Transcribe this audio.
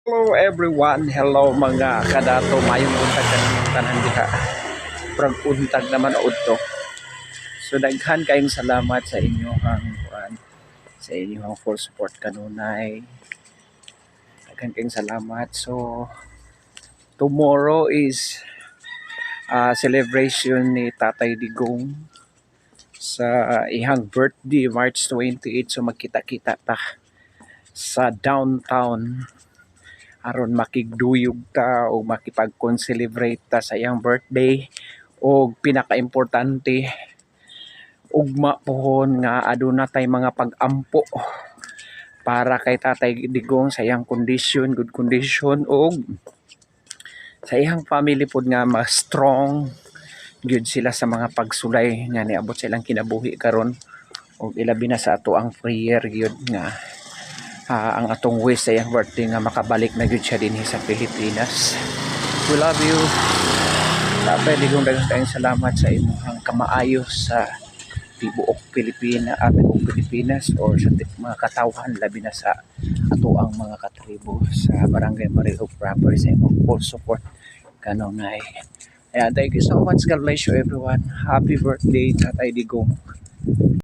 Hello everyone, hello mga kadato, mayong untag kaniyong tanan diha. Prag untag naman udto. So daghan kayong salamat sa inyong sa inyong full support kanunay. Daghan kayong salamat. So tomorrow is celebration ni Tatay Digong sa ihang birthday March 28. So magkita-kita ta sa downtown aron makigduyog ta o makipag-celebrate ta sa iyang birthday o pinaka-importante ugma pohon nga aduna tay mga pag-ampo para kay Tatay Digong sa iyang condition, good condition o sa iyang family pod nga mas strong gyud sila sa mga pagsulay nga niabot silang kinabuhi karon o ilabi na sa ato ang prayer gyud nga ang atong wish sa iyang birthday nga makabalik na gyud siya dinhi sa Pilipinas. We love you. Tatay Digong, daghang kayong salamat sa imong kamaayo sa tibuok Pilipinas at tibuok Pilipinas or sa mga katawhan labi na sa ato ang mga katribo sa Barangay Marilog proper sa imong full support kanunay. Ayan, thank you so much. God bless you everyone. Happy birthday Tatay Digong.